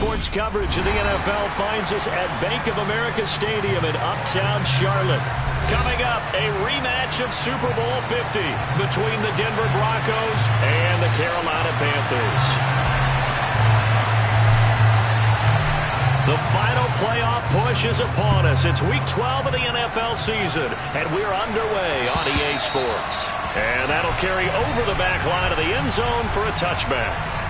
sports coverage of the NFL finds us at Bank of America Stadium in Uptown Charlotte. Coming up, a rematch of Super Bowl 50 between the Denver Broncos and the Carolina Panthers. The final playoff push is upon us. It's Week 12 of the NFL season, and we're underway on EA Sports. And that'll carry over the back line of the end zone for a touchback.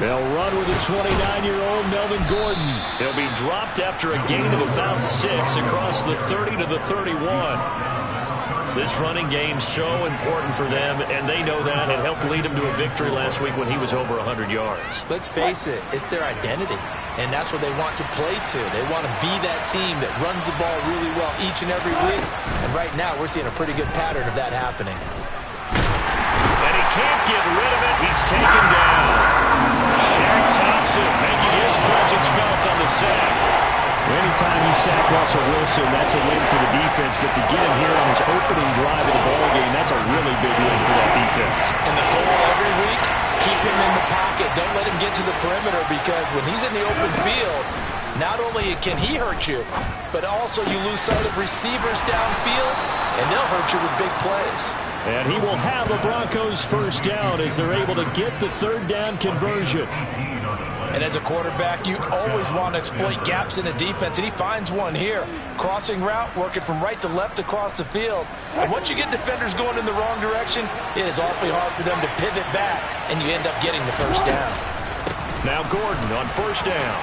They'll run with the 29-year-old Melvin Gordon. He'll be dropped after a gain of about 6 across the 30 to the 31. This running game's so important for them, and they know that. It helped lead him to a victory last week when he was over 100 yards. Let's face it, it's their identity, and that's what they want to play to. They want to be that team that runs the ball really well each and every week, and right now we're seeing a pretty good pattern of that happening. And he can't get rid of it. He's taken down. Shaq Thompson making his presence felt on the sack. Anytime you sack Russell Wilson, that's a win for the defense. But to get him here on his opening drive of the ballgame, that's a really big win for that defense. And the goal every week, keep him in the pocket. Don't let him get to the perimeter, because when he's in the open field, not only can he hurt you, but also you lose sight of receivers downfield, and they'll hurt you with big plays. And he will have the Broncos first down as they're able to get the third down conversion. And as a quarterback, you always want to exploit gaps in the defense, and he finds one here. Crossing route, working from right to left across the field. And once you get defenders going in the wrong direction, it is awfully hard for them to pivot back, and you end up getting the first down. Now Gordon on first down.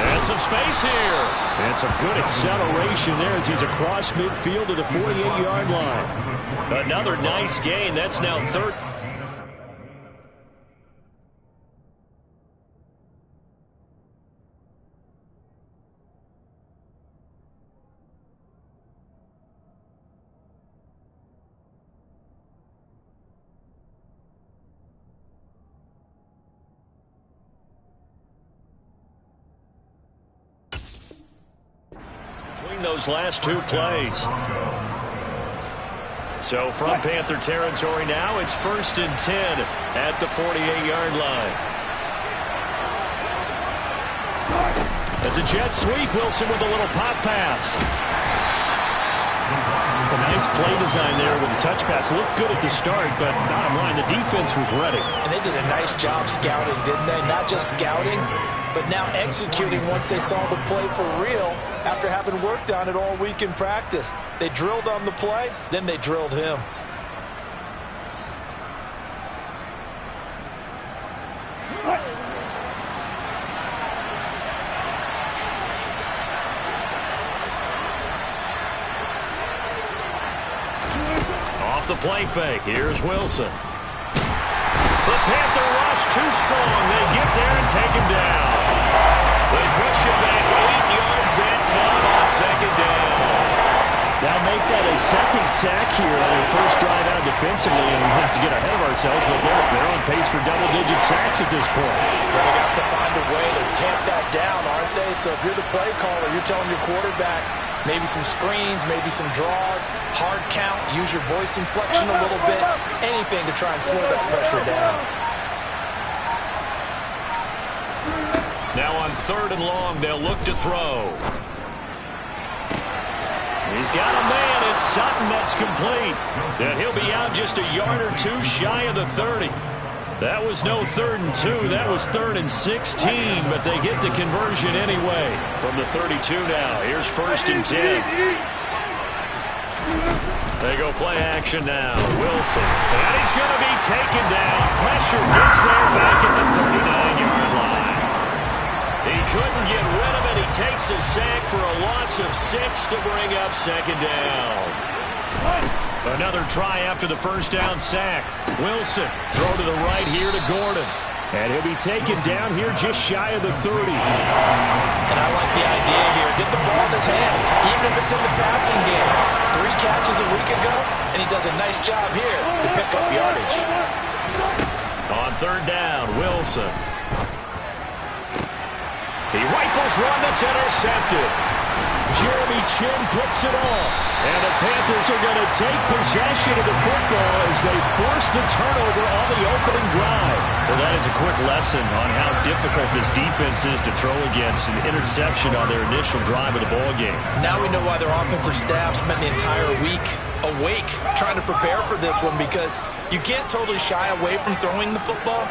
And some space here. And some good acceleration there as he's across midfield to the 48-yard line. Another nice gain. That's now third. Between those last two plays. So from Panther territory now, it's 1st and 10 at the 48-yard line. It's a jet sweep. Wilson with a little pop pass. A nice play design there with the touch pass. Looked good at the start, but bottom line, the defense was ready. And they did a nice job scouting, didn't they? Not just scouting, but now executing once they saw the play for real after having worked on it all week in practice. They drilled on the play, then they drilled him. Off the play fake, here's Wilson. The Panther rush too strong. They get there and take him down. They push him back 8 yards and time on second down. Now make that a second sack here on their first drive out defensively, and we have to get ahead of ourselves, but they're on pace for double-digit sacks at this point. Well, they have to find a way to tamp that down, aren't they? So if you're the play caller, you're telling your quarterback maybe some screens, maybe some draws, hard count, use your voice inflection a little bit, anything to try and slow that pressure down. Now on 3rd and long, they'll look to throw. He's got a man. It's Sutton. That's complete. And he'll be out just a yard or two shy of the 30. That was no 3rd and 2. That was 3rd and 16. But they get the conversion anyway from the 32 now. Here's 1st and 10. They go play action now. Wilson. And he's going to be taken down. Pressure gets there back at the 39-yard line. He couldn't get rid of it. He takes a sack for a loss of 6 to bring up second down. Another try after the first down sack. Wilson, throw to the right here to Gordon. And he'll be taken down here just shy of the 30. And I like the idea here. Get the ball his hands, even if it's in the passing game. 3 catches a week ago, and he does a nice job here to pick up yardage. On third down, Wilson. He rifles one that's intercepted. Jeremy Chin picks it off. And the Panthers are going to take possession of the football as they force the turnover on the opening drive. Well, that is a quick lesson on how difficult this defense is to throw against. An interception on their initial drive of the ballgame. Now we know why their offensive staff spent the entire week awake trying to prepare for this one, because you can't totally shy away from throwing the football.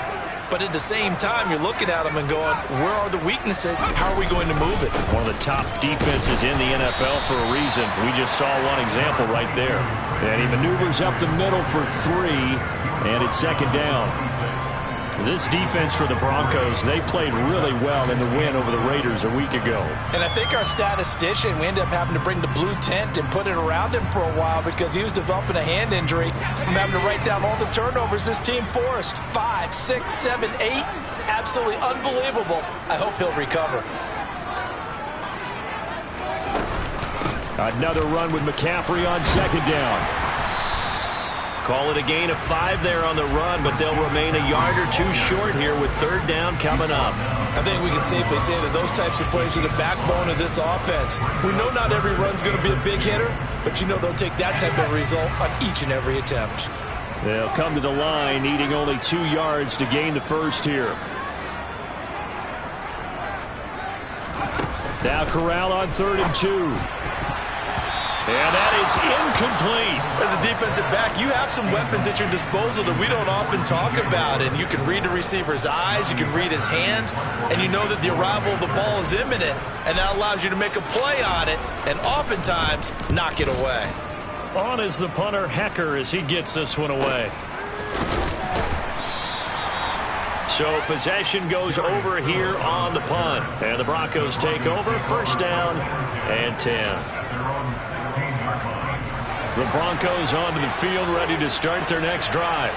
But at the same time, you're looking at them and going, where are the weaknesses? How are we going to move it? One of the top defenses in the NFL for a reason. We just saw one example right there. And he maneuvers up the middle for 3, and it's second down. This defense for the Broncos, they played really well in the win over the Raiders a week ago. And I think our statistician, we ended up having to bring the blue tent and put it around him for a while because he was developing a hand injury from having to write down all the turnovers this team forced. 5, 6, 7, 8. Absolutely unbelievable. I hope he'll recover. Another run with McCaffrey on second down. Call it a gain of 5 there on the run, but they'll remain a yard or 2 short here with third down coming up. I think we can safely say that those types of plays are the backbone of this offense. We know not every run's going to be a big hitter, but you know they'll take that type of result on each and every attempt. They'll come to the line, needing only 2 yards to gain the first here. Now Corral on 3rd and 2. And that is incomplete. As a defensive back, you have some weapons at your disposal that we don't often talk about. And you can read the receiver's eyes, you can read his hands, and you know that the arrival of the ball is imminent. And that allows you to make a play on it and oftentimes knock it away. On is the punter, Hecker, as he gets this one away. So possession goes over here on the punt. And the Broncos take over, first down and 10. The Broncos onto the field, ready to start their next drive.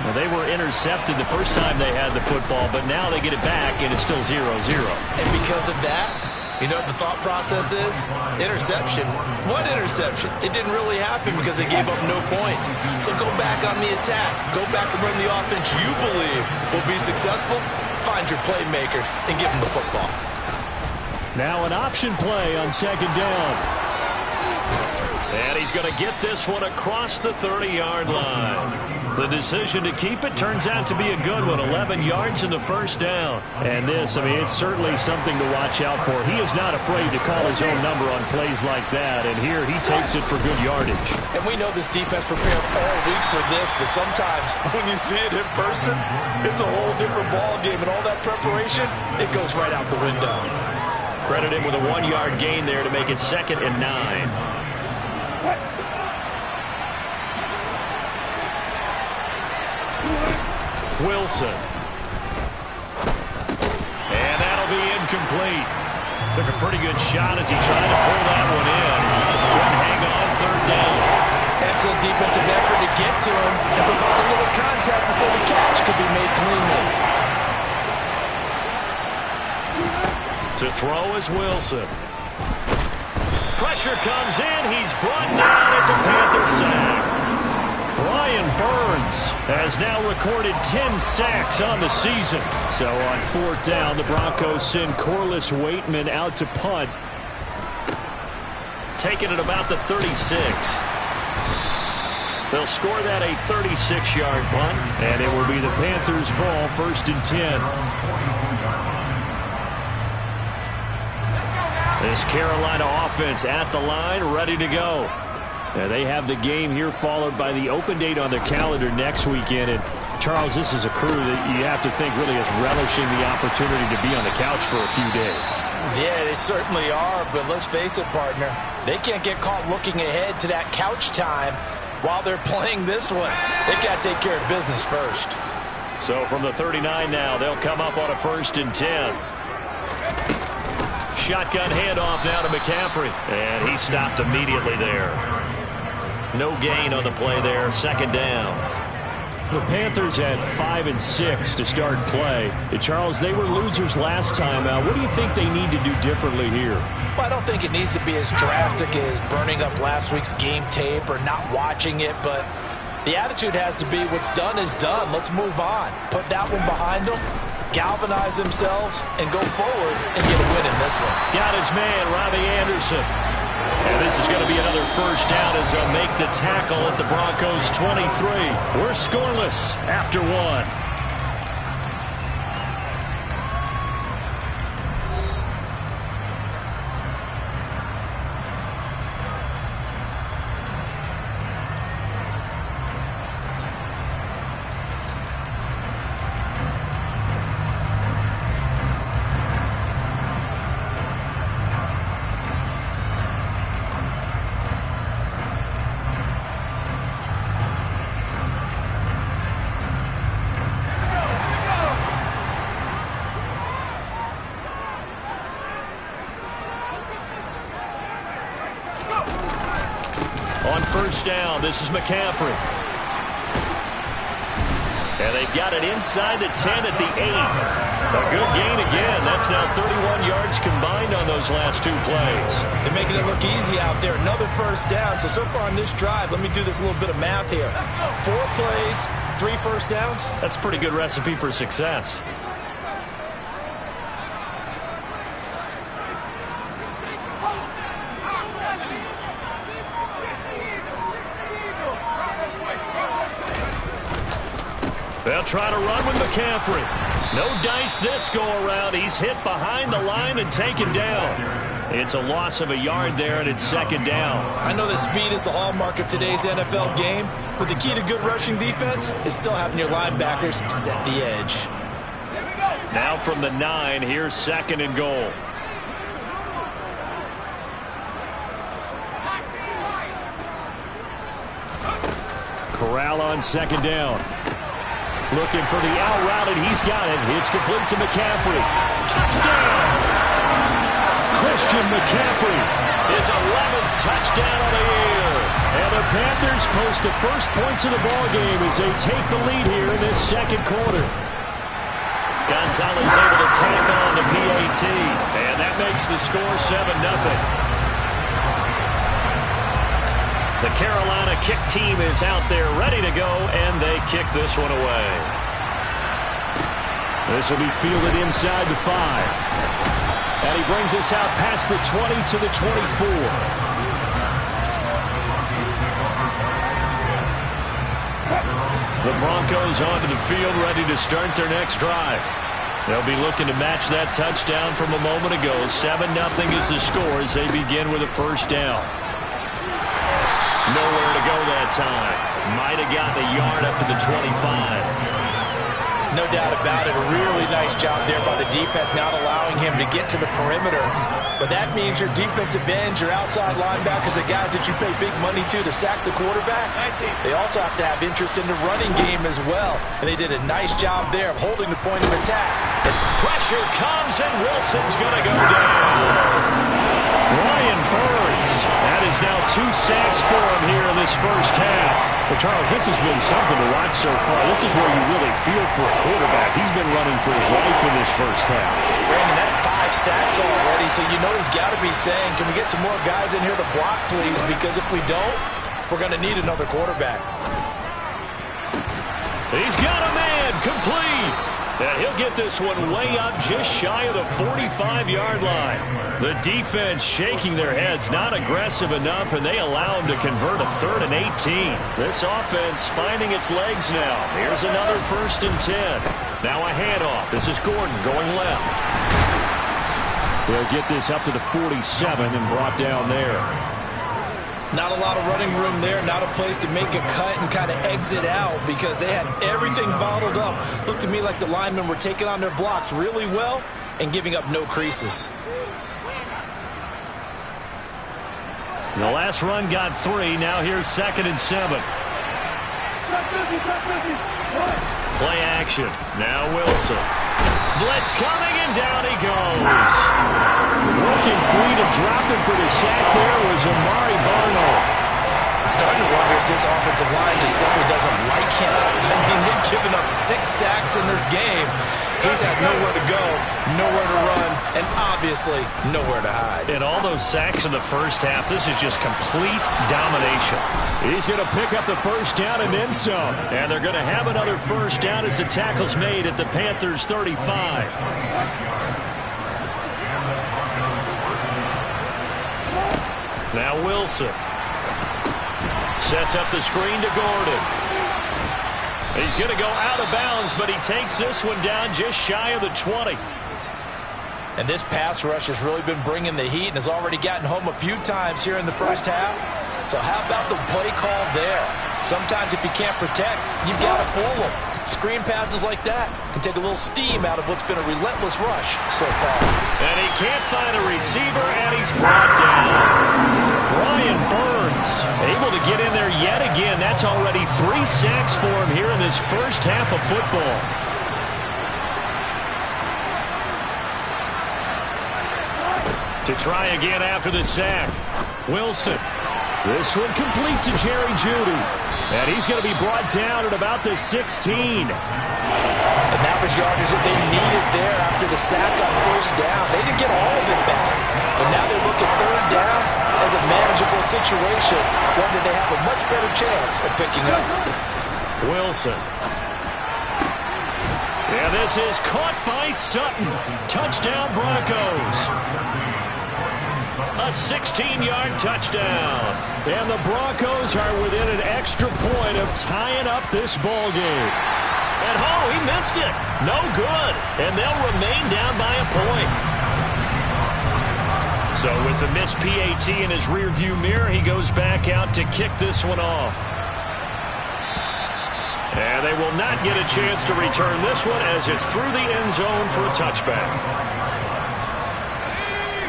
Well, they were intercepted the first time they had the football, but now they get it back, and it's still 0-0. And because of that, you know what the thought process is? Interception. What interception? It didn't really happen because they gave up no points. So go back on the attack. Go back and run the offense you believe will be successful. Find your playmakers and give them the football. Now an option play on second down. And he's going to get this one across the 30-yard line. The decision to keep it turns out to be a good one. 11 yards in the first down. And this, I mean, it's certainly something to watch out for. He is not afraid to call his own number on plays like that. And here he takes it for good yardage. And we know this defense prepared all week for this, but sometimes when you see it in person, it's a whole different ball game. And all that preparation, it goes right out the window. Credit him with a 1-yard gain there to make it 2nd and 9. Wilson. And that'll be incomplete. Took a pretty good shot as he tried to pull that one in. Couldn't hang on third down. Excellent defensive effort to get to him and provide a little contact before the catch could be made cleanly. To throw is Wilson. Pressure comes in. He's brought down. It's a Panther sack. Brian Burns has now recorded 10 sacks on the season. So on 4th down, the Broncos send Corliss Waitman out to punt. Taking it about the 36. They'll score that a 36-yard punt. And it will be the Panthers' ball, 1st and 10. This Carolina offense at the line, ready to go. Now they have the game here followed by the open date on their calendar next weekend. And Charles, this is a crew that you have to think really is relishing the opportunity to be on the couch for a few days. Yeah, they certainly are, but let's face it, partner. They can't get caught looking ahead to that couch time while they're playing this one. They got to take care of business first. So from the 39 now, they'll come up on a 1st and 10. Shotgun handoff now to McCaffrey. And he stopped immediately there. No gain on the play there. 2nd down. The Panthers had 5 and 6 to start play. Charles, they were losers last time out. What do you think they need to do differently here? Well, I don't think it needs to be as drastic as burning up last week's game tape or not watching it, but the attitude has to be what's done is done. Let's move on. Put that one behind them, galvanize themselves, and go forward and get a win in this one. Got his man, Robbie Anderson. And this is going to be another first down as they'll make the tackle at the Broncos 23. We're scoreless after one. On first down, this is McCaffrey. And they've got it inside the 10 at the 8. A good gain again. That's now 31 yards combined on those last 2 plays. They're making it look easy out there. Another first down. So far on this drive, let me do this little bit of math here. 4 plays, 3 first downs. That's a pretty good recipe for success. They'll try to run with McCaffrey. No dice this go-around. He's hit behind the line and taken down. It's a loss of a yard there, and it's second down. I know that speed is the hallmark of today's NFL game, but the key to good rushing defense is still having your linebackers set the edge. Now from the 9, here's second and goal. Corral on second down. Looking for the out route, and he's got it. It's complete to McCaffrey. Touchdown! Christian McCaffrey, his 11th touchdown of the year. And the Panthers post the first points of the ballgame as they take the lead here in this second quarter. Gonzalez able to tack on the PAT, and that makes the score 7-0. The Carolina kick team is out there ready to go, and they kick this one away. This will be fielded inside the 5. And he brings us out past the 20 to the 24. The Broncos onto the field ready to start their next drive. They'll be looking to match that touchdown from a moment ago. 7-0 is the score as they begin with a first down. Nowhere to go that time. Might have gotten a yard up to the 25. No doubt about it. A really nice job there by the defense, not allowing him to get to the perimeter. But that means your defensive ends, your outside linebackers, the guys that you pay big money to sack the quarterback, they also have to have interest in the running game as well. And they did a nice job there of holding the point of attack. The pressure comes, and Wilson's going to go down. Brian Burns. That is now 2 sacks for him here in this first half. Well, Charles, this has been something to watch so far. This is where you really feel for a quarterback. He's been running for his life in this first half. Brandon, that's 5 sacks already, so you know he's got to be saying, can we get some more guys in here to block, please? Because if we don't, we're going to need another quarterback. He's got a man, complete. And he'll get this one way up just shy of the 45-yard line. The defense shaking their heads, not aggressive enough, and they allow him to convert a 3rd and 18. This offense finding its legs now. Here's another 1st and 10. Now a handoff. This is Gordon going left. They'll get this up to the 47 and brought down there. Not a lot of running room there, not a place to make a cut and kind of exit out because they had everything bottled up. Looked to me like the linemen were taking on their blocks really well and giving up no creases. The last run got 3. Now here's 2nd and 7. Play action. Now Wilson. Blitz coming, and down he goes. Working free to drop him for the sack there was Amari Barno. starting to wonder if this offensive line just simply doesn't like him. I mean, they've given up 6 sacks in this game. He's had nowhere to go, nowhere to run, and obviously nowhere to hide. And all those sacks in the first half, this is just complete domination. He's going to pick up the first down and then some. And they're going to have another first down as the tackle's made at the Panthers' 35. Now Wilson sets up the screen to Gordon. He's going to go out of bounds, but he takes this one down just shy of the 20. And this pass rush has really been bringing the heat and has already gotten home a few times here in the first half. So how about the play call there? Sometimes if you can't protect, you've got to fool them. Screen passes like that can take a little steam out of what's been a relentless rush so far. And he can't find a receiver, and he's brought down. Brian Burns able to get in there yet again. That's already 3 sacks for him here in this first half of football. To try again after the sack. Wilson. This one complete to Jerry Jeudy. And he's going to be brought down at about the 16. And that was yardage that they needed there after the sack on first down. They didn't get all of it back. But now they look at third down as a manageable situation, one that they have a much better chance of picking up. Wilson. And this is caught by Sutton. Touchdown Broncos. A 16-yard touchdown. And the Broncos are within an extra point of tying up this ball game. And he missed it. No good. And they'll remain down by a point. So with the missed PAT in his rearview mirror, he goes back out to kick this one off. And they will not get a chance to return this one as it's through the end zone for a touchback.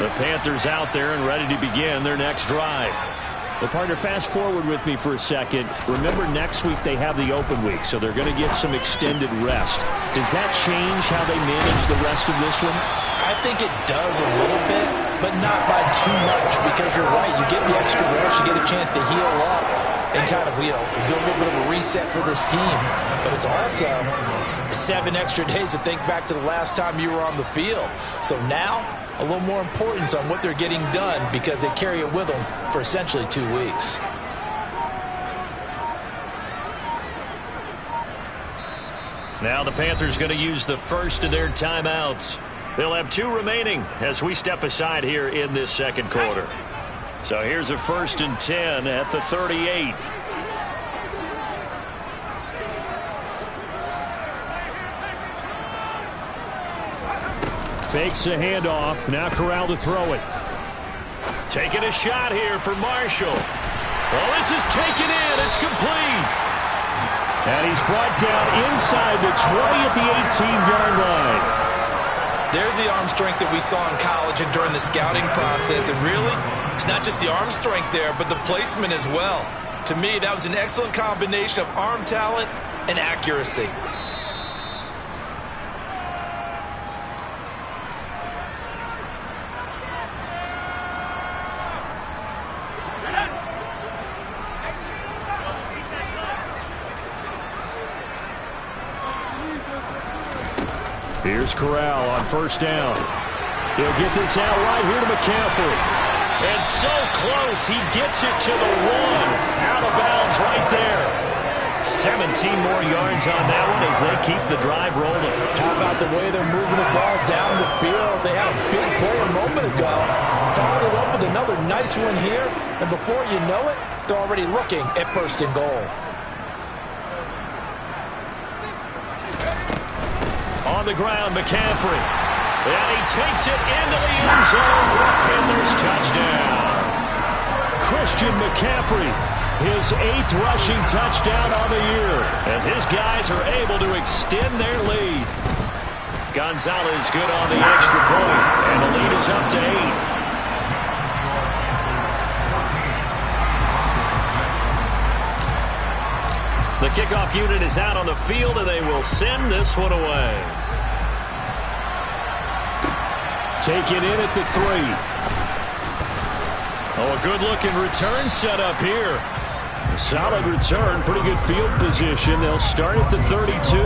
The Panthers out there and ready to begin their next drive. Well, partner, fast forward with me for a second. Remember, next week they have the open week, so they're going to get some extended rest. Does that change how they manage the rest of this one? I think it does a little bit, but not by too much, because you're right. You get the extra rest, you get a chance to heal up and kind of, do a little bit of a reset for this team. But it's also 7 extra days to think back to the last time you were on the field. So now, a little more importance on what they're getting done because they carry it with them for essentially 2 weeks. Now the Panthers going to use the first of their timeouts. They'll have 2 remaining as we step aside here in this second quarter. So here's a 1st and 10 at the 38. Fakes a handoff. Now Corral to throw it. Taking a shot here for Marshall. Well, this is taken in. It's complete. And he's brought down inside the 20 at the 18-yard line. There's the arm strength that we saw in college and during the scouting process. And really, it's not just the arm strength there, but the placement as well. To me, that was an excellent combination of arm talent and accuracy. Here's Corral on first down. He'll get this out right here to McCaffrey. And so close, he gets it to the 1. Out of bounds right there. 17 more yards on that one as they keep the drive rolling. How about the way they're moving the ball down the field? They had a big play a moment ago. Followed it up with another nice one here. And before you know it, they're already looking at 1st and goal. On the ground, McCaffrey. And he takes it into the end zone for a Panthers touchdown. Christian McCaffrey, his 8th rushing touchdown on the year. As his guys are able to extend their lead. Gonzalez good on the extra point. And the lead is up to 8. The kickoff unit is out on the field, and they will send this one away. Taken in at the 3. Oh, a good-looking return set up here. solid return, pretty good field position. They'll start at the 32.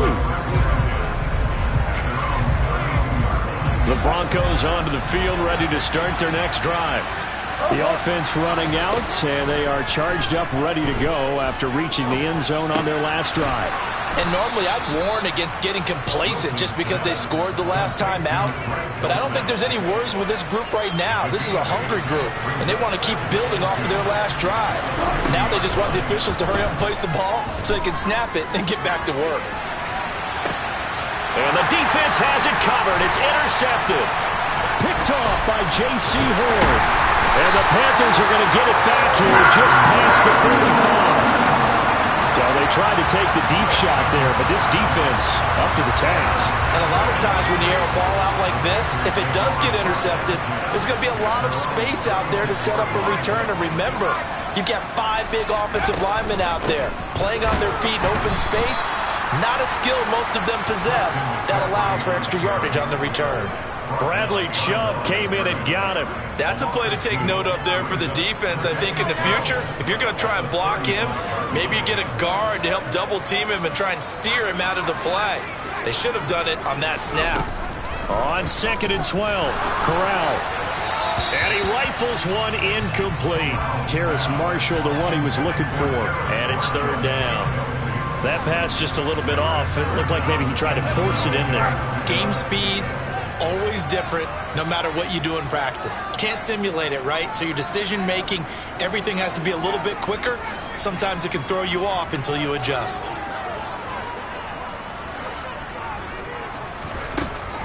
The Broncos onto the field, ready to start their next drive. The offense running out, and they are charged up, ready to go after reaching the end zone on their last drive. And normally I'd warn against getting complacent just because they scored the last time out. But I don't think there's any worries with this group right now. This is a hungry group, and they want to keep building off of their last drive. Now they just want the officials to hurry up and place the ball so they can snap it and get back to work. And the defense has it covered. It's intercepted. Picked off by J.C. Horn. And the Panthers are going to get it back here just past the 35. So they tried to take the deep shot there, but this defense up to the task. And a lot of times when you air a ball out like this, if it does get intercepted, there's going to be a lot of space out there to set up a return. And remember, you've got 5 big offensive linemen out there playing on their feet in open space. Not a skill most of them possess that allows for extra yardage on the return. Bradley Chubb came in and got him. That's a play to take note of there for the defense, I think, in the future. If you're going to try and block him, maybe you get a guard to help double team him and try and steer him out of the play. They should have done it on that snap. On 2nd and 12, Corral. And he rifles one incomplete. Terrace Marshall, the one he was looking for. And it's 3rd down. That pass just a little bit off. It looked like maybe he tried to force it in there. Game speed, always different no matter what you do in practice. You can't simulate it, right? So your decision making, everything has to be a little bit quicker. Sometimes it can throw you off until you adjust.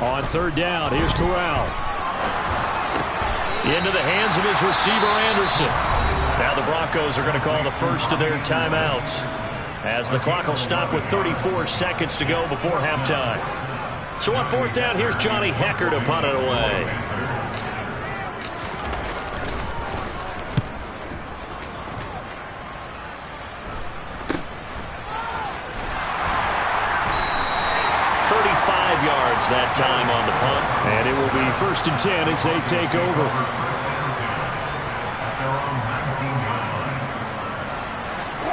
On 3rd down, here's Corral. Into the hands of his receiver, Anderson. Now the Broncos are going to call the first of their timeouts, as the clock will stop with 34 seconds to go before halftime. So on 4th down, here's Johnny Hecker to punt it away. Yards that time on the punt. And it will be 1st and 10 as they take over.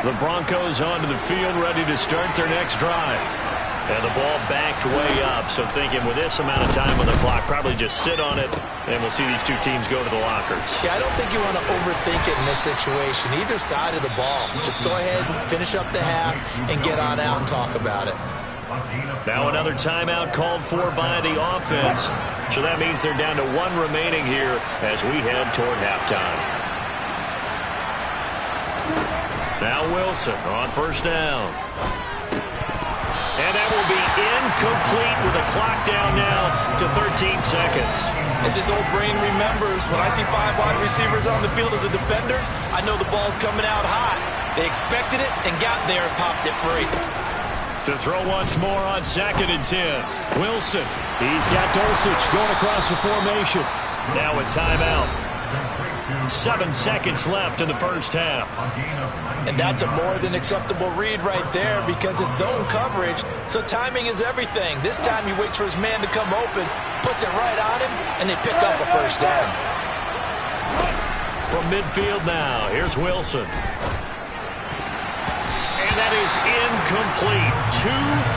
The Broncos onto the field, ready to start their next drive. And the ball backed way up, so thinking with this amount of time on the clock, probably just sit on it, and we'll see these two teams go to the lockers. Yeah, I don't think you want to overthink it in this situation, either side of the ball. Just go ahead and finish up the half and get on out and talk about it. Now another timeout called for by the offense. So that means they're down to 1 remaining here as we head toward halftime. Now Wilson on 1st down. And that will be incomplete with the clock down now to 13 seconds. As his old brain remembers, when I see 5 wide receivers on the field as a defender, I know the ball's coming out hot. They expected it and got there and popped it free. To throw once more on 2nd and 10. Wilson. He's got Dulcich going across the formation. Now a timeout. 7 seconds left in the first half. And that's a more than acceptable read right there because it's zone coverage, so timing is everything. This time he waits for his man to come open, puts it right on him, and they pick up a first down. From midfield now, here's Wilson. And that is incomplete. 2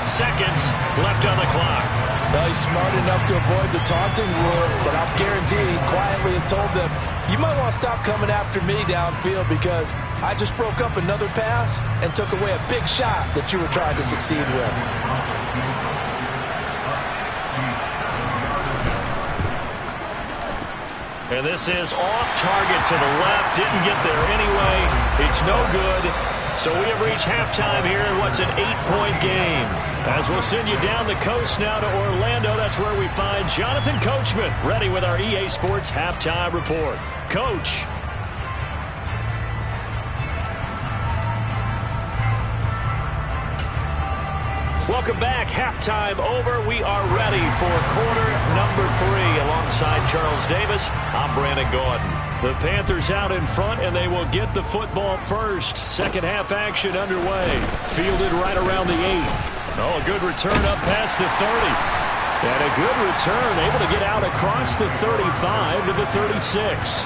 seconds left on the clock. Well, he's smart enough to avoid the taunting rule, but I'm guaranteed he quietly has told them, you might want to stop coming after me downfield because I just broke up another pass and took away a big shot that you were trying to succeed with. And this is off target to the left. Didn't get there anyway. It's no good. So we have reached halftime here in what's an 8-point game. As we'll send you down the coast now to Orlando, that's where we find Jonathan Coachman ready with our EA Sports Halftime Report. Coach. Welcome back. Halftime over. We are ready for quarter number 3. Alongside Charles Davis, I'm Brandon Gordon. The Panthers out in front, and they will get the football first. Second half action underway. Fielded right around the 8. Oh, a good return up past the 30. And a good return, able to get out across the 35 to the 36.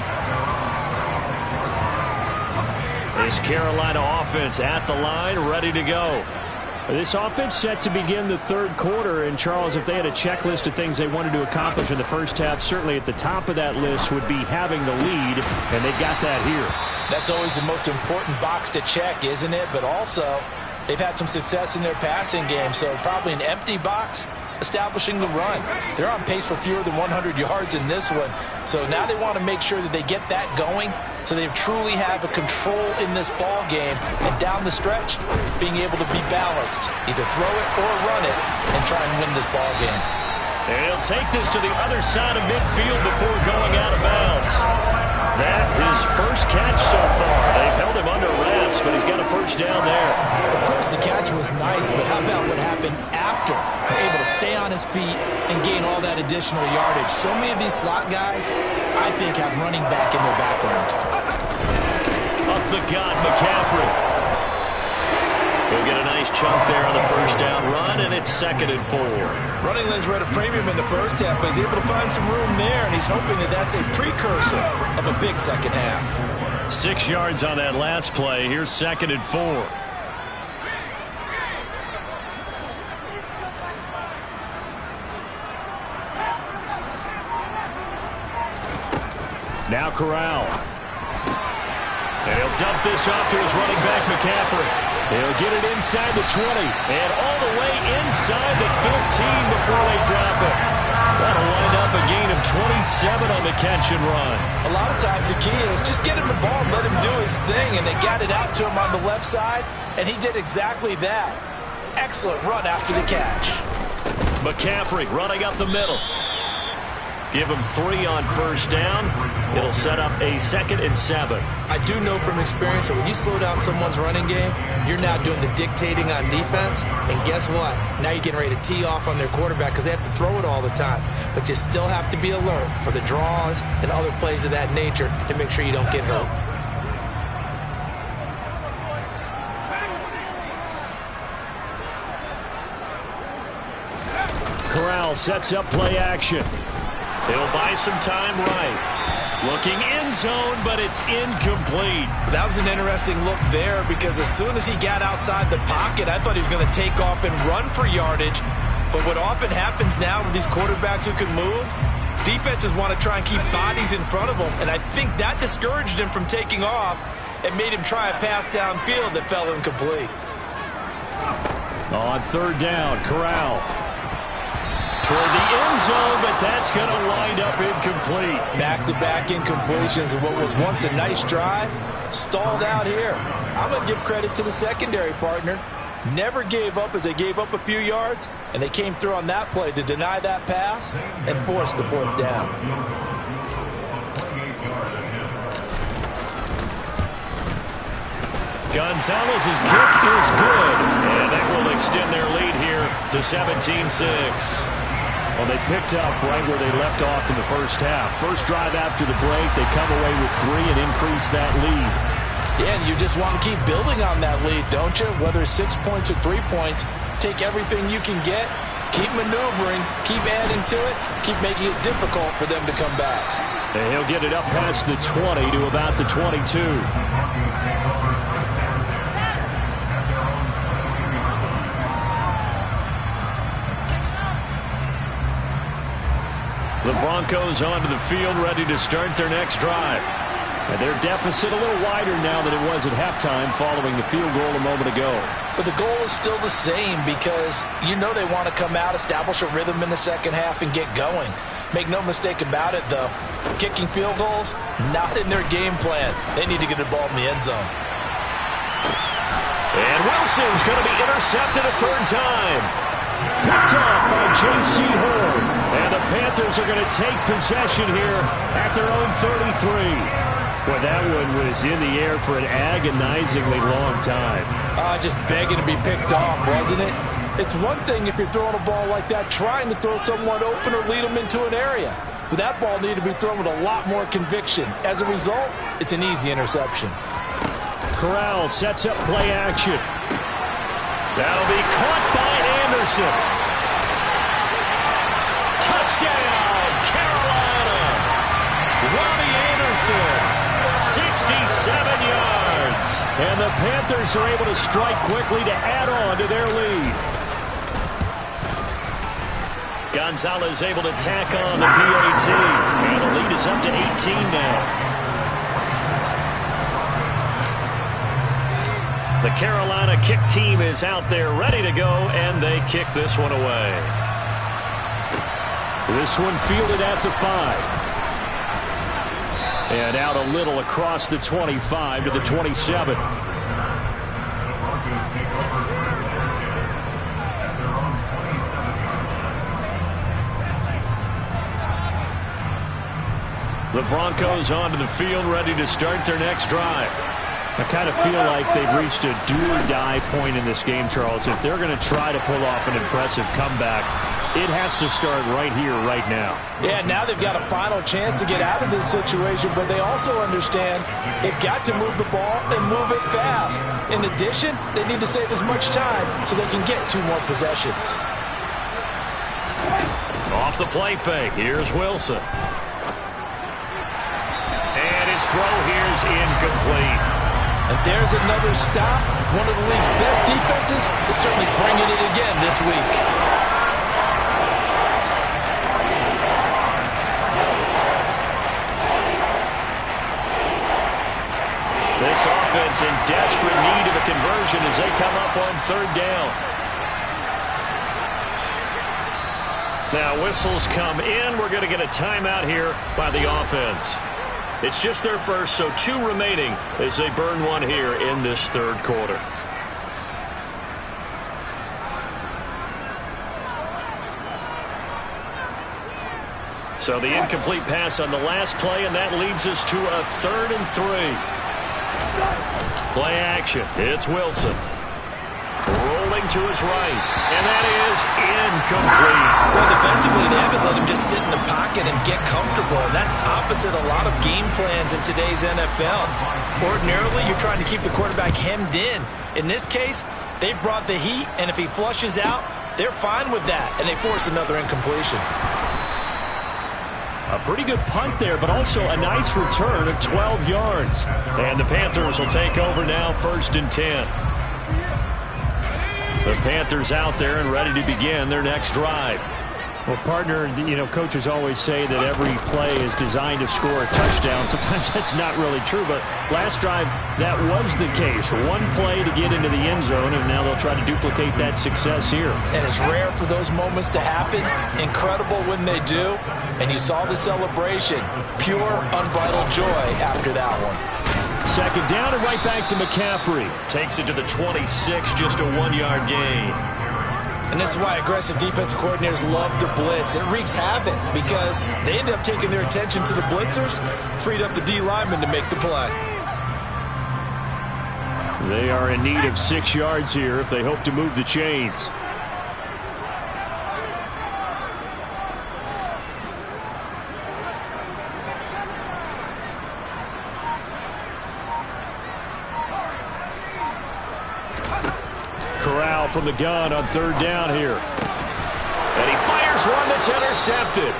This Carolina offense at the line, ready to go. This offense set to begin the third quarter. And, Charles, if they had a checklist of things they wanted to accomplish in the first half, certainly at the top of that list would be having the lead, and they got that here. That's always the most important box to check, isn't it? But also, they've had some success in their passing game, so probably an empty box establishing the run. They're on pace for fewer than 100 yards in this one. So now they want to make sure that they get that going so they truly have a control in this ball game. And down the stretch, being able to be balanced. Either throw it or run it and try and win this ball game. And he'll take this to the other side of midfield before going out of bounds. That his first catch so far. They've held him under wraps, but he's got a first down there. Of course, the catch was nice, but how about what happened after? Able to stay on his feet and gain all that additional yardage. So many of these slot guys, I think, have running back in their background. Up the gut, McCaffrey. He'll get a nice chunk there on the first down run, and it's 2nd and 4. Running lanes were at a premium in the first half, but he's able to find some room there, and he's hoping that that's a precursor of a big second half. 6 yards on that last play. Here's 2nd and 4. Now Corral. And he'll dump this off to his running back, McCaffrey. He'll get it inside the 20. And all the way inside the 15 before they drop it. That'll wind up a gain of 27 on the catch and run. A lot of times the key is just get him the ball and let him do his thing. And they got it out to him on the left side, and he did exactly that. Excellent run after the catch. McCaffrey running up the middle. Give him 3 on first down. It'll set up a 2nd and 7. I do know from experience that when you slow down someone's running game, you're now doing the dictating on defense. And guess what? Now you're getting ready to tee off on their quarterback because they have to throw it all the time. But you still have to be alert for the draws and other plays of that nature to make sure you don't get hurt. Corral sets up play action. He'll buy some time right. Looking end zone, but it's incomplete. That was an interesting look there because as soon as he got outside the pocket, I thought he was going to take off and run for yardage. But what often happens now with these quarterbacks who can move, defenses want to try and keep bodies in front of them. And I think that discouraged him from taking off and made him try a pass downfield that fell incomplete. On 3rd down, Corral. Toward the end zone, but that's going to wind up incomplete. Back-to-back incompletions of what was once a nice drive, stalled out here. I'm going to give credit to the secondary partner. Never gave up as they gave up a few yards, and they came through on that play to deny that pass and force the 4th down. Gonzalez's kick is good, and that will extend their lead here to 17-6. Well, they picked up right where they left off in the first half. First drive after the break, they come away with 3 and increase that lead. Yeah, and you just want to keep building on that lead, don't you? Whether it's 6 points or 3 points, take everything you can get, keep maneuvering, keep adding to it, keep making it difficult for them to come back. And he'll get it up past the 20 to about the 22. The Broncos onto the field, ready to start their next drive. And their deficit a little wider now than it was at halftime following the field goal a moment ago. But the goal is still the same because you know they want to come out, establish a rhythm in the second half, and get going. Make no mistake about it, though. Kicking field goals, not in their game plan. They need to get the ball in the end zone. And Wilson's going to be intercepted a 3rd time. Picked off by J.C. Horn. And the Panthers are going to take possession here at their own 33. Well, that one was in the air for an agonizingly long time. Just begging to be picked off, wasn't it? It's one thing if you're throwing a ball like that, trying to throw someone open or lead them into an area. But that ball needed to be thrown with a lot more conviction. As a result, it's an easy interception. Corral sets up play action. That'll be caught by Anderson. Touchdown, Carolina. Robbie Anderson, 67 yards. And the Panthers are able to strike quickly to add on to their lead. Gonzalez able to tack on the PAT. And the lead is up to 18 now. The Carolina kick team is out there ready to go, and they kick this one away. This one fielded at the 5. And out a little across the 25 to the 27. The Broncos onto the field, ready to start their next drive. I kind of feel like they've reached a do-or-die point in this game, Charles. If they're going to try to pull off an impressive comeback, it has to start right here, right now. Yeah, now they've got a final chance to get out of this situation, but they also understand they've got to move the ball and move it fast. In addition, they need to save as much time so they can get 2 more possessions. Off the play fake, here's Wilson. And his throw here's incomplete. And there's another stop. One of the league's best defenses is certainly bringing it again this week. This offense in desperate need of a conversion as they come up on 3rd down. Now whistles come in. We're going to get a timeout here by the offense. It's just their first, so 2 remaining as they burn one here in this 3rd quarter. So the incomplete pass on the last play, and that leads us to a 3rd and 3. Play action. It's Wilson. Rolling to his right, and that is incomplete. Well, defensively, they haven't let him just sit in the pocket and get comfortable. And that's opposite a lot of game plans in today's NFL. Ordinarily, you're trying to keep the quarterback hemmed in. In this case, they brought the heat, and if he flushes out, they're fine with that, and they force another incompletion. A pretty good punt there, but also a nice return of 12 yards. And the Panthers will take over now, 1st and 10. The Panthers out there and ready to begin their next drive. Well, partner, you know, coaches always say that every play is designed to score a touchdown. Sometimes that's not really true, but last drive, that was the case. 1 play to get into the end zone, and now they'll try to duplicate that success here. And it's rare for those moments to happen. Incredible when they do. And you saw the celebration. Pure, unbridled joy after that one. 2nd down and right back to McCaffrey. Takes it to the 26, just a 1-yard gain. And this is why aggressive defensive coordinators love to blitz. It wreaks havoc because they end up taking their attention to the blitzers, freed up the D lineman to make the play. They are in need of 6 yards here if they hope to move the chains. Corral from the gun on 3rd down here. And he fires one that's intercepted.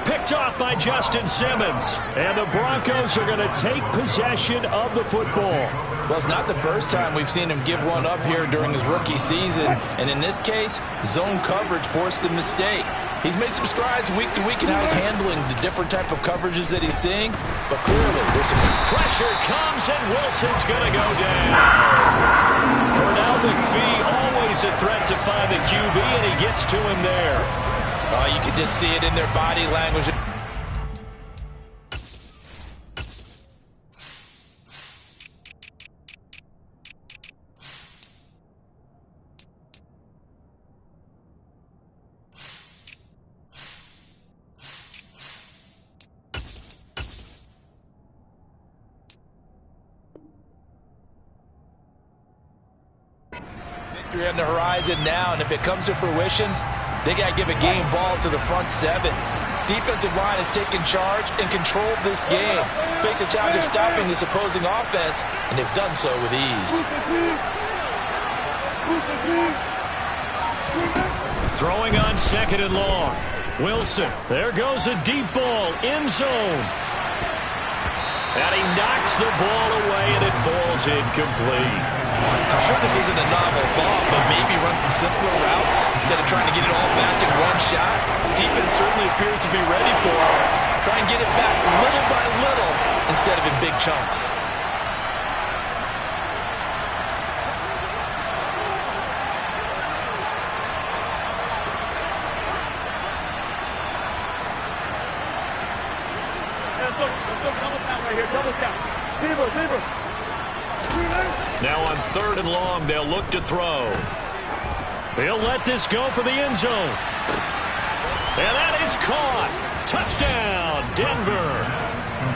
Picked off by Justin Simmons. And the Broncos are going to take possession of the football. Well, it's not the first time we've seen him give one up here during his rookie season. And in this case, zone coverage forced the mistake. He's made some strides week to week in how he's handling the different type of coverages that he's seeing. But clearly, there's some pressure comes, and Wilson's going to go down. Pernell McPhee, always a threat to find the QB, and he gets to him there. Oh, you can just see it in their body language. Victory on the horizon now, and if it comes to fruition, they got to give a game ball to the front 7. Defensive line has taken charge and controlled this game. Face a challenge of stopping this opposing offense, and they've done so with ease. Throwing on 2nd and long. Wilson, there goes a deep ball, end zone. And he knocks the ball away, and it falls is incomplete. I'm sure this isn't a novel thought, but maybe run some simpler routes instead of trying to get it all back in one shot. Defense certainly appears to be ready for it. Try and get it back little by little instead of in big chunks. Now on 3rd and long, they'll look to throw. They'll let this go for the end zone. And that is caught. Touchdown, Denver.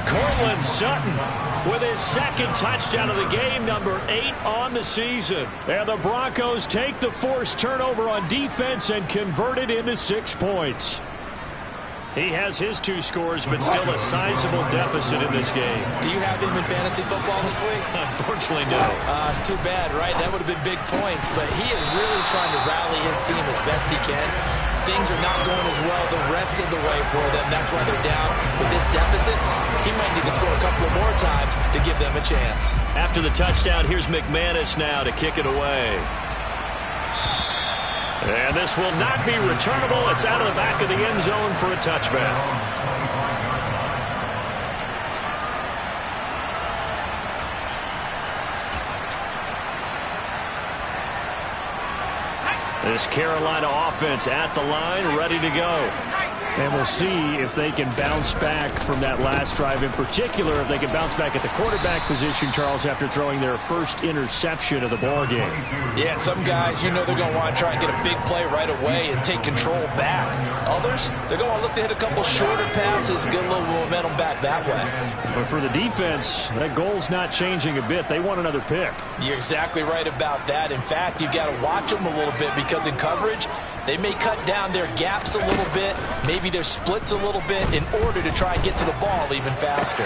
Cortland Sutton with his 2nd touchdown of the game, number 8 on the season. And the Broncos take the forced turnover on defense and convert it into 6 points. He has his 2 scores, but still a sizable deficit in this game. Do you have him in fantasy football this week? Unfortunately, no. It's too bad, right? That would have been big points, but he is really trying to rally his team as best he can. Things are not going as well the rest of the way for them. That's why they're down. With this deficit, he might need to score a couple of more times to give them a chance. After the touchdown, here's McManus now to kick it away. And this will not be returnable. It's out of the back of the end zone for a touchback. This Carolina offense at the line, ready to go. And we'll see if they can bounce back from that last drive in particular, if they can bounce back at the quarterback position, Charles, after throwing their first interception of the ballgame. Yeah, and some guys, they're going to want to try and get a big play right away and take control back. Others, they're going to look to hit a couple shorter passes, get a little momentum back that way. But for the defense, that goal's not changing a bit. They want another pick. You're exactly right about that. In fact, you've got to watch them a little bit because in coverage, they may cut down their gaps a little bit, maybe their splits a little bit in order to try and get to the ball even faster.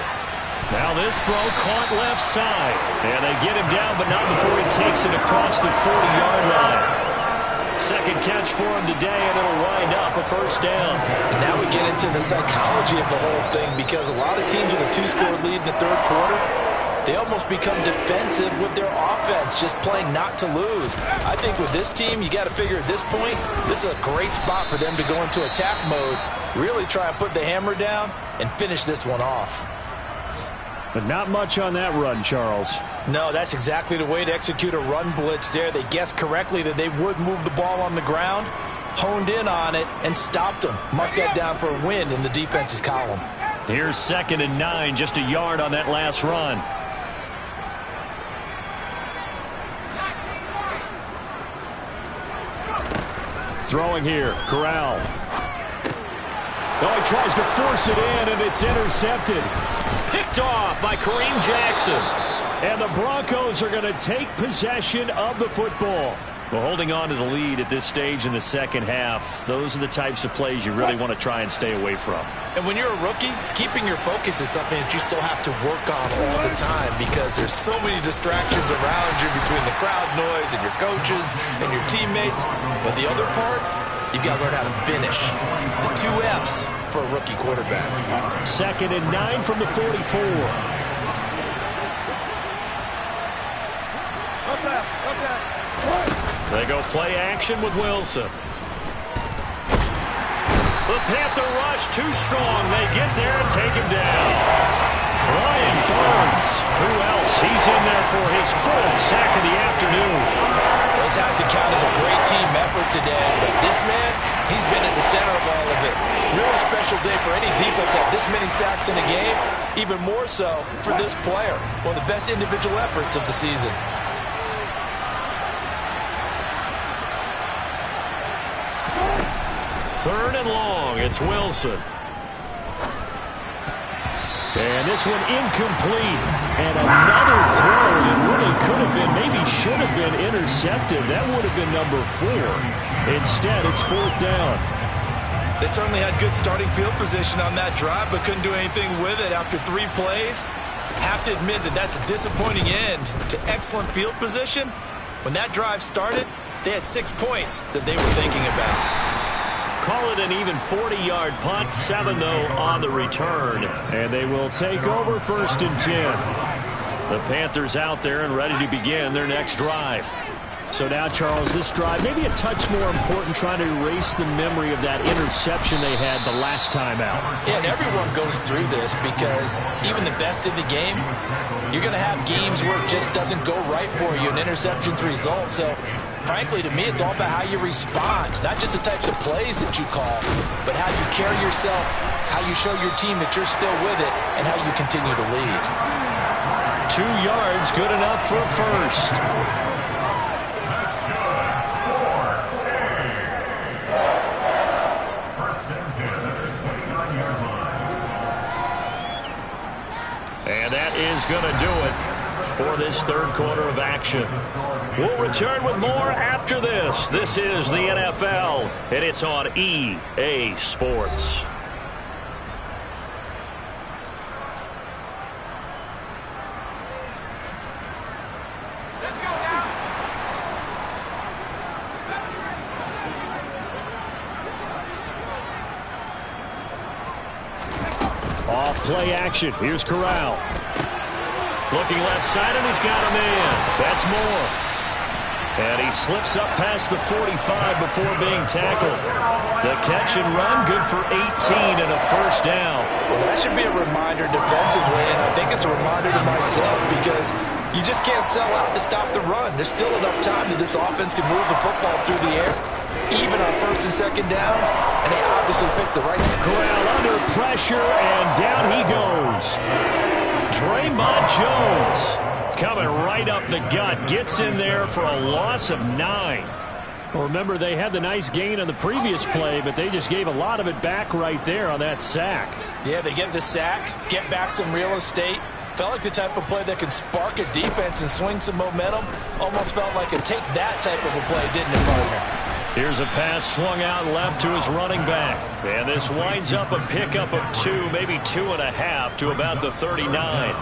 Now this throw caught left side. And they get him down, but not before he takes it across the 40-yard line. 2nd catch for him today, and it'll wind up a first down. And now we get into the psychology of the whole thing because a lot of teams with a 2-score lead in the 3rd quarter, they almost become defensive with their offense, just playing not to lose. I think with this team, you got to figure at this point, this is a great spot for them to go into attack mode, really try and put the hammer down and finish this one off. But not much on that run, Charles. No, that's exactly the way to execute a run blitz there. They guessed correctly that they would move the ball on the ground, honed in on it, and stopped them. Mark that down for a win in the defense's column. Here's 2nd and 9, just a yard on that last run. Throwing here, Corral. Oh, he tries to force it in, and it's intercepted. Picked off by Kareem Jackson. And the Broncos are going to take possession of the football. Well, holding on to the lead at this stage in the 2nd half, those are the types of plays you really want to try and stay away from. And when you're a rookie, keeping your focus is something that you still have to work on all the time because there's so many distractions around you between the crowd noise and your coaches and your teammates. But the other part, you've got to learn how to finish. It's the 2 F's for a rookie quarterback. 2nd and 9 from the 44. They go play action with Wilson. The Panther rush too strong. They get there and take him down. Brian Burns. Who else? He's in there for his 4th sack of the afternoon. This has to count as a great team effort today, but this man, he's been at the center of all of it. Really special day for any defense to have this many sacks in a game, even more so for this player. One of the best individual efforts of the season. Third and long, it's Wilson. And this one incomplete. And another throw that really could have been, maybe should have been intercepted. That would have been number 4. Instead, it's 4th down. They certainly had good starting field position on that drive, but couldn't do anything with it after 3 plays. Have to admit that that's a disappointing end to excellent field position. When that drive started, they had 6 points that they were thinking about. Call it an even 40-yard punt. 7, though, on the return. And they will take over 1st and 10. The Panthers out there and ready to begin their next drive. So now, Charles, this drive maybe a touch more important, trying to erase the memory of that interception they had the last time out. Yeah, and everyone goes through this because even the best in the game, you're going to have games where it just doesn't go right for you, and interceptions result. So, frankly, to me, it's all about how you respond, not just the types of plays that you call, but how you carry yourself, how you show your team that you're still with it, and how you continue to lead. 2 yards, good enough for a first. And that is going to do it for this third quarter of action. We'll return with more after this. This is the NFL, and it's on EA Sports. Play action. Here's Corral. Looking left side, and he's got a man. That's Moore. And he slips up past the 45 before being tackled. The catch and run, good for 18 and a first down. Well, that should be a reminder defensively, and I think it's a reminder to myself because you just can't sell out to stop the run. There's still enough time that this offense can move the football through the air, even on first and second downs, and they obviously picked the right. Corral under pressure, and down he goes. Draymond Jones coming right up the gut. Gets in there for a loss of 9. Well, remember, they had the nice gain on the previous play, but they just gave a lot of it back right there on that sack. Yeah, they get the sack, get back some real estate. Felt like the type of play that can spark a defense and swing some momentum. Almost felt like a take that type of a play, didn't it, partner? Here's a pass swung out left to his running back. And this winds up a pickup of 2, maybe 2.5 to about the 39.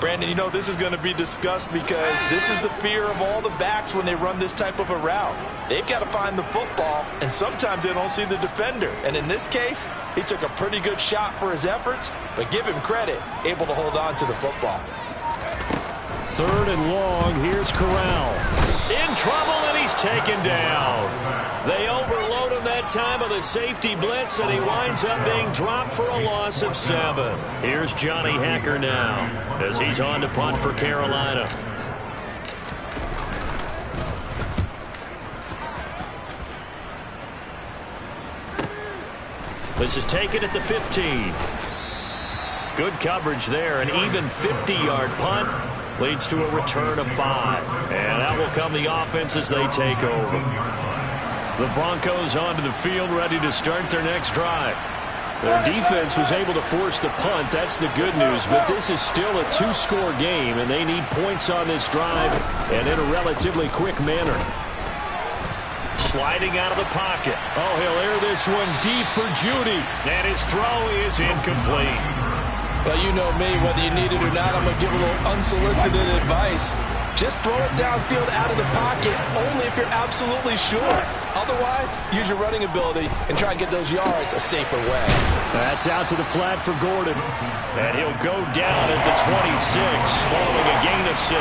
Brandon, you know this is going to be discussed because this is the fear of all the backs when they run this type of a route. They've got to find the football, and sometimes they don't see the defender. And in this case, he took a pretty good shot for his efforts, but give him credit, able to hold on to the football. 3rd and long. Here's Corral. In trouble, and he's taken down. They overload him that time of the safety blitz, and he winds up being dropped for a loss of 7. Here's Johnny Hacker now as he's on to punt for Carolina. This is taken at the 15. Good coverage there, an even 50-yard punt. Leads to a return of 5. And that will come the offense as they take over. The Broncos onto the field, ready to start their next drive. Their defense was able to force the punt. That's the good news. But this is still a 2-score game, and they need points on this drive and in a relatively quick manner. Sliding out of the pocket. Oh, he'll air this one deep for Judy. And his throw is incomplete. Well, you know me, whether you need it or not, I'm going to give a little unsolicited advice. Just throw it downfield out of the pocket, only if you're absolutely sure. Otherwise, use your running ability and try and get those yards a safer way. That's out to the flat for Gordon. And he'll go down at the 26, following a gain of 6.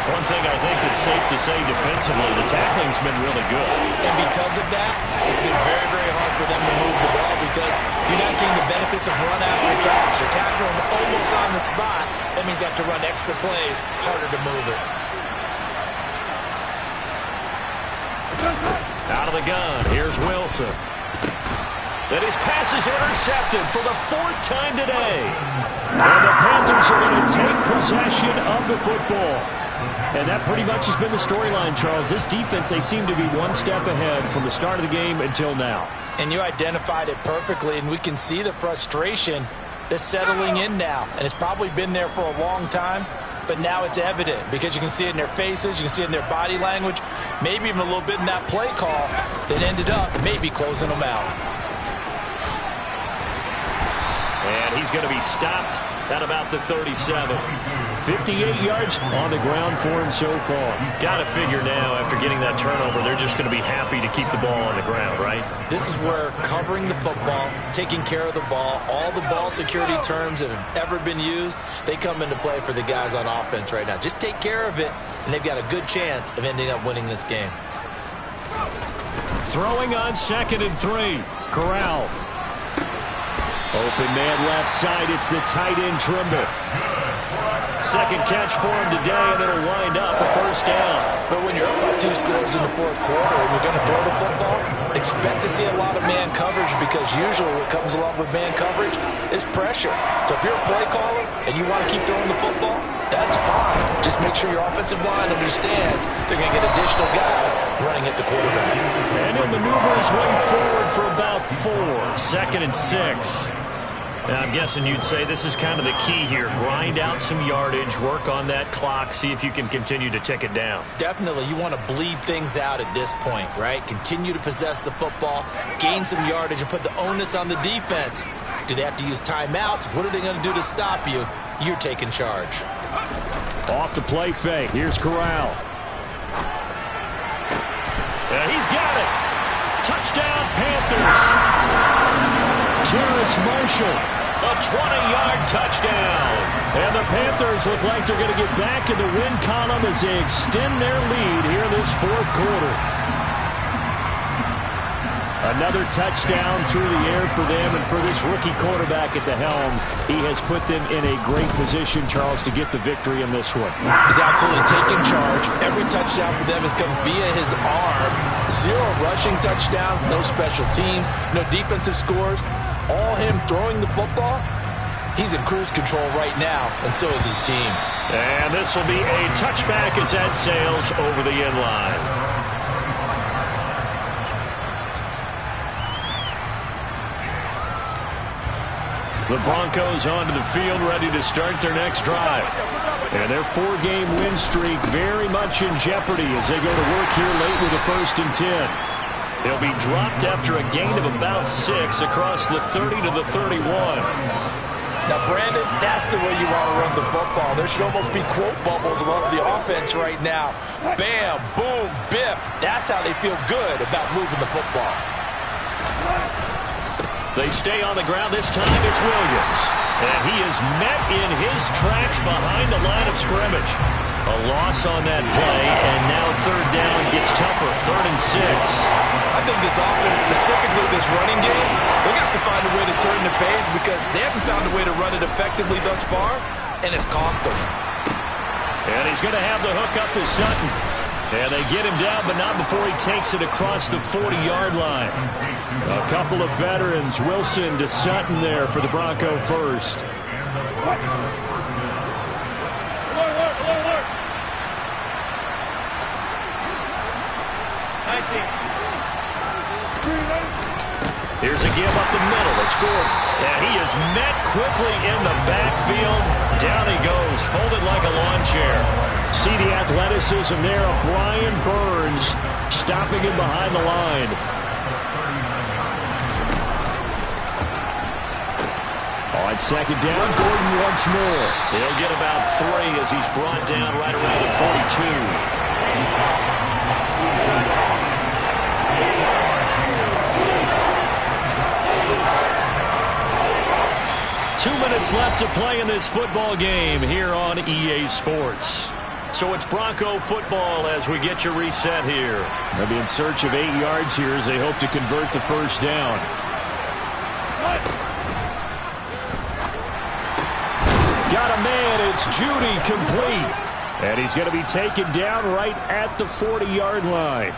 One thing I think that's safe to say defensively, the tackling's been really good. And because of that, it's been very, very hard for them to move the ball because you're not getting the benefits of run after catch. You're tackling them almost on the spot. That means you have to run extra plays, harder to move it. Out of the gun, here's Wilson. And his pass is intercepted for the 4th time today. And the Panthers are going to take possession of the football. And that pretty much has been the storyline, Charles. This defense, they seem to be one step ahead from the start of the game until now. And you identified it perfectly, and we can see the frustration that's settling in now. And it's probably been there for a long time, but now it's evident because you can see it in their faces, you can see it in their body language, maybe even a little bit in that play call that ended up maybe closing them out. And he's going to be stopped at about the 37. 58 yards on the ground for him so far. Got to figure now, after getting that turnover, they're just going to be happy to keep the ball on the ground, right? This is where covering the football, taking care of the ball, all the ball security terms that have ever been used, they come into play for the guys on offense right now. Just take care of it, and they've got a good chance of ending up winning this game. Throwing on 2nd and 3. Corral. Open man left side. It's the tight end Trimble. Second catch for him today, and it'll wind up a first down. But when you're up by 2 scores in the 4th quarter and you're going to throw the football, expect to see a lot of man coverage, because usually what comes along with man coverage is pressure. So if you're a play caller and you want to keep throwing the football, that's fine. Just make sure your offensive line understands they're going to get additional guys running at the quarterback. And he'll maneuver his way forward for about 4. 2nd and 6. Now, I'm guessing you'd say this is kind of the key here. Grind out some yardage, work on that clock, see if you can continue to tick it down. Definitely, you want to bleed things out at this point, right? Continue to possess the football, gain some yardage, and put the onus on the defense. Do they have to use timeouts? What are they going to do to stop you? You're taking charge. Off the play fake. Here's Corral. He's got it. Touchdown, Panthers. Terrace Marshall. A 20-yard touchdown. And the Panthers look like they're going to get back in the win column as they extend their lead here in this 4th quarter. Another touchdown through the air for them, and for this rookie quarterback at the helm, he has put them in a great position, Charles, to get the victory in this one. He's absolutely taking charge. Every touchdown for them has come via his arm. 0 rushing touchdowns, no special teams, no defensive scores. All him throwing the football. He's in cruise control right now, and so is his team. And this will be a touchback as that sails over the end line. The Broncos onto the field, ready to start their next drive. And their 4-game win streak very much in jeopardy as they go to work here late with a 1st and 10. They'll be dropped after a gain of about 6 across the 30 to the 31. Now, Brandon, that's the way you want to run the football. There should almost be quote bubbles above the offense right now. Bam, boom, biff. That's how they feel good about moving the football. They stay on the ground. This time it's Williams. And he is met in his tracks behind the line of scrimmage. A loss on that play, and now 3rd down gets tougher. 3rd and 6. I think this offense, specifically this running game, they're going to have to find a way to turn the page, because they haven't found a way to run it effectively thus far, and it's cost them. And he's going to have the hook up to Sutton. And they get him down, but not before he takes it across the 40-yard line. A couple of veterans, Wilson to Sutton there for the Bronco first. Here's a give up the middle. It's Gordon. And he is met quickly in the backfield. Down he goes, folded like a lawn chair. See the athleticism there of Brian Burns stopping him behind the line. On 2nd down, Gordon once more. He'll get about 3 as he's brought down right around the 42. 2 minutes left to play in this football game here on EA Sports. So it's Bronco football as we get your reset here. They'll be in search of 8 yards here as they hope to convert the 1st down. Got a man. It's Judy complete. And he's going to be taken down right at the 40-yard line.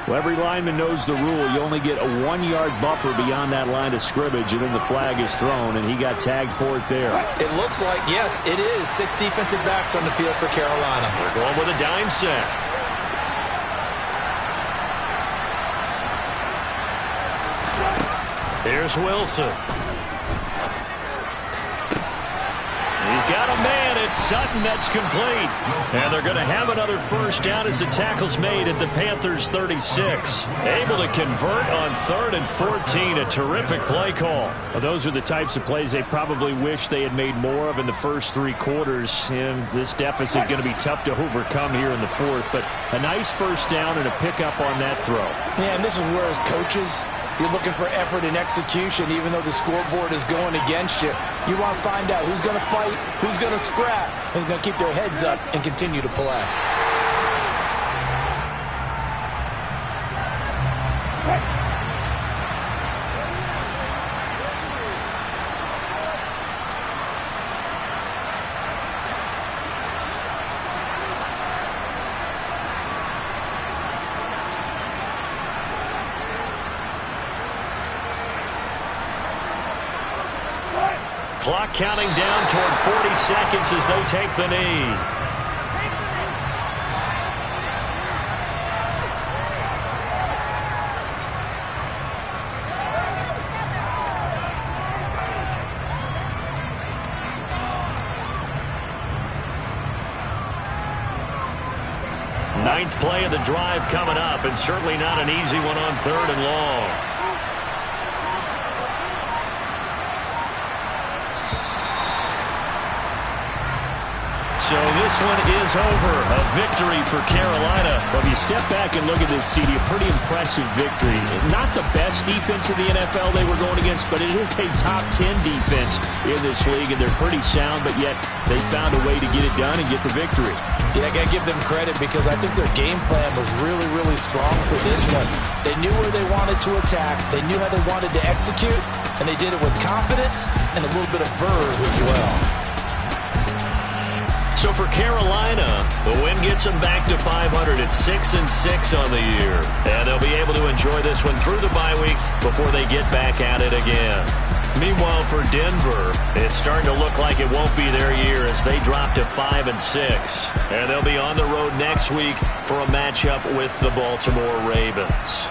Well, every lineman knows the rule. You only get a 1-yard buffer beyond that line of scrimmage, and then the flag is thrown, and he got tagged for it there. It looks like, yes, it is 6 defensive backs on the field for Carolina. We're going with a dime set. Here's Wilson. He's got a man. It's Sutton that's complete. And they're going to have another first down as the tackle's made at the Panthers' 36. Able to convert on 3rd and 14. A terrific play call. Well, those are the types of plays they probably wish they had made more of in the first 3 quarters. And this deficit going to be tough to overcome here in the 4th. But a nice first down and a pickup on that throw. Yeah, and this is where, as coaches, you're looking for effort and execution, even though the scoreboard is going against you. You want to find out who's going to fight, who's going to scrap, who's going to keep their heads up and continue to play. Clock counting down toward 40 seconds as they take the knee. Ninth play of the drive coming up, and certainly not an easy one on 3rd and long. So this one is over. A victory for Carolina. Well, if you step back and look at this, CD, a pretty impressive victory. Not the best defense in the NFL they were going against, but it is a top 10 defense in this league, and they're pretty sound, but yet they found a way to get it done and get the victory. Yeah, I got to give them credit because I think their game plan was really, really strong for this one. They knew where they wanted to attack. They knew how they wanted to execute, and they did it with confidence and a little bit of verve as well. So for Carolina, the win gets them back to 500 at 6-6 on the year. And they'll be able to enjoy this one through the bye week before they get back at it again. Meanwhile, for Denver, it's starting to look like it won't be their year as they drop to 5-6. And they'll be on the road next week for a matchup with the Baltimore Ravens.